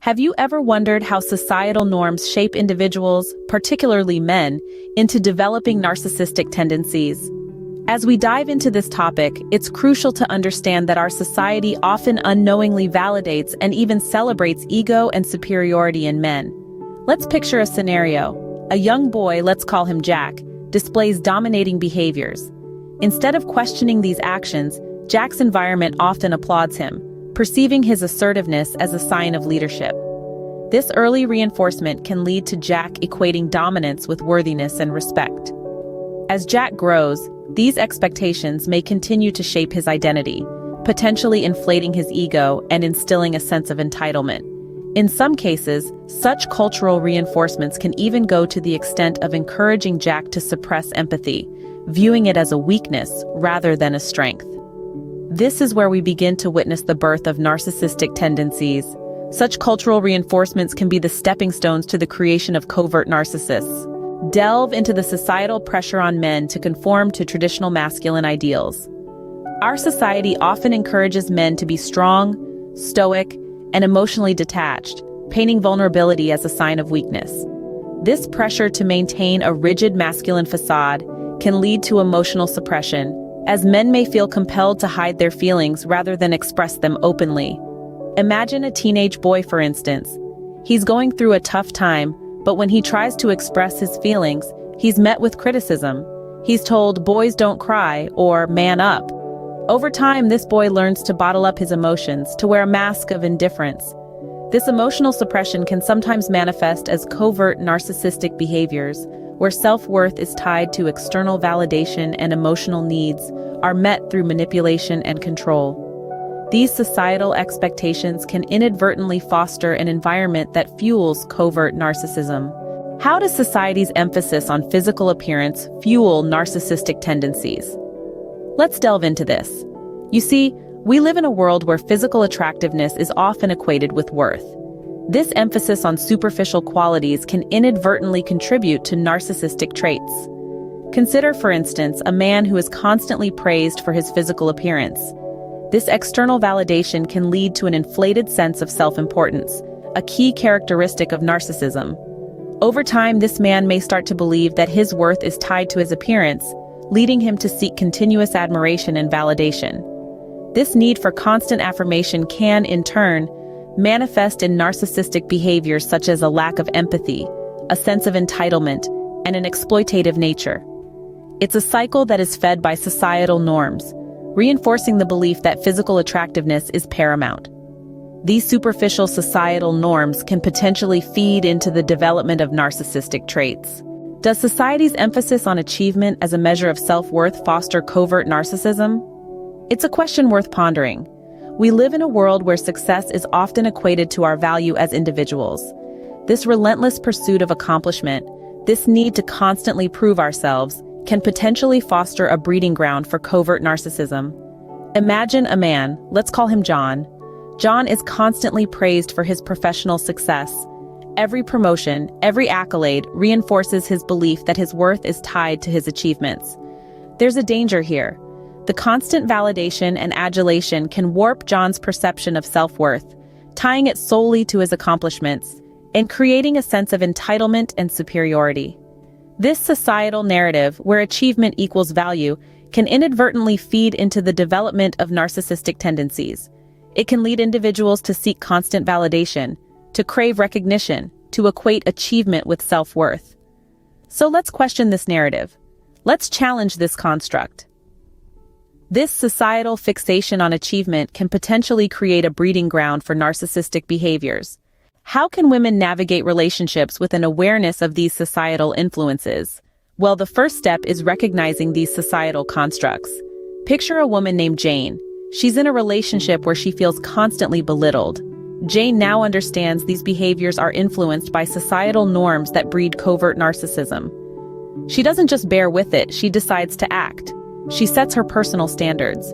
Have you ever wondered how societal norms shape individuals, particularly men, into developing narcissistic tendencies? As we dive into this topic, it's crucial to understand that our society often unknowingly validates and even celebrates ego and superiority in men. Let's picture a scenario. A young boy, let's call him Jack, displays dominating behaviors. Instead of questioning these actions, Jack's environment often applauds him, perceiving his assertiveness as a sign of leadership. This early reinforcement can lead to Jack equating dominance with worthiness and respect. As Jack grows, these expectations may continue to shape his identity, potentially inflating his ego and instilling a sense of entitlement. In some cases, such cultural reinforcements can even go to the extent of encouraging Jack to suppress empathy, viewing it as a weakness rather than a strength. This is where we begin to witness the birth of narcissistic tendencies. Such cultural reinforcements can be the stepping stones to the creation of covert narcissists. Delve into the societal pressure on men to conform to traditional masculine ideals. Our society often encourages men to be strong, stoic, and emotionally detached, painting vulnerability as a sign of weakness. This pressure to maintain a rigid masculine facade can lead to emotional suppression, as men may feel compelled to hide their feelings rather than express them openly. Imagine a teenage boy, for instance. He's going through a tough time, but when he tries to express his feelings, he's met with criticism. He's told, "Boys don't cry," or "Man up." Over time, this boy learns to bottle up his emotions, to wear a mask of indifference. This emotional suppression can sometimes manifest as covert narcissistic behaviors, where self-worth is tied to external validation and emotional needs are met through manipulation and control. These societal expectations can inadvertently foster an environment that fuels covert narcissism. How does society's emphasis on physical appearance fuel narcissistic tendencies? Let's delve into this. You see, we live in a world where physical attractiveness is often equated with worth. This emphasis on superficial qualities can inadvertently contribute to narcissistic traits. Consider, for instance, a man who is constantly praised for his physical appearance. This external validation can lead to an inflated sense of self-importance, a key characteristic of narcissism. Over time, this man may start to believe that his worth is tied to his appearance, leading him to seek continuous admiration and validation. This need for constant affirmation can, in turn, manifest in narcissistic behaviors such as a lack of empathy, a sense of entitlement, and an exploitative nature. It's a cycle that is fed by societal norms, reinforcing the belief that physical attractiveness is paramount. These superficial societal norms can potentially feed into the development of narcissistic traits. Does society's emphasis on achievement as a measure of self-worth foster covert narcissism? It's a question worth pondering. We live in a world where success is often equated to our value as individuals. This relentless pursuit of accomplishment, this need to constantly prove ourselves, can potentially foster a breeding ground for covert narcissism. Imagine a man, let's call him John. John is constantly praised for his professional success. Every promotion, every accolade reinforces his belief that his worth is tied to his achievements. There's a danger here. The constant validation and adulation can warp John's perception of self-worth, tying it solely to his accomplishments, and creating a sense of entitlement and superiority. This societal narrative, where achievement equals value, can inadvertently feed into the development of narcissistic tendencies. It can lead individuals to seek constant validation, to crave recognition, to equate achievement with self-worth. So let's question this narrative. Let's challenge this construct. This societal fixation on achievement can potentially create a breeding ground for narcissistic behaviors. How can women navigate relationships with an awareness of these societal influences? Well, the first step is recognizing these societal constructs. Picture a woman named Jane. She's in a relationship where she feels constantly belittled. Jane now understands these behaviors are influenced by societal norms that breed covert narcissism. She doesn't just bear with it, she decides to act. She sets her personal standards.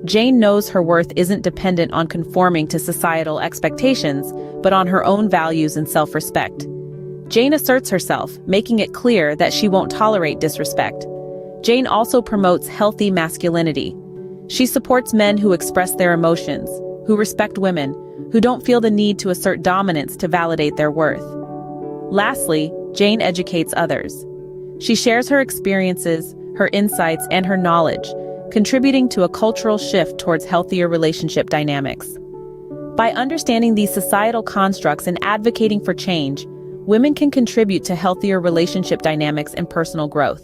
Jane knows her worth isn't dependent on conforming to societal expectations, but on her own values and self-respect. Jane asserts herself, making it clear that she won't tolerate disrespect. Jane also promotes healthy masculinity. She supports men who express their emotions, who respect women, who don't feel the need to assert dominance to validate their worth. Lastly, Jane educates others. She shares her experiences, her insights, and her knowledge, contributing to a cultural shift towards healthier relationship dynamics. By understanding these societal constructs and advocating for change, women can contribute to healthier relationship dynamics and personal growth.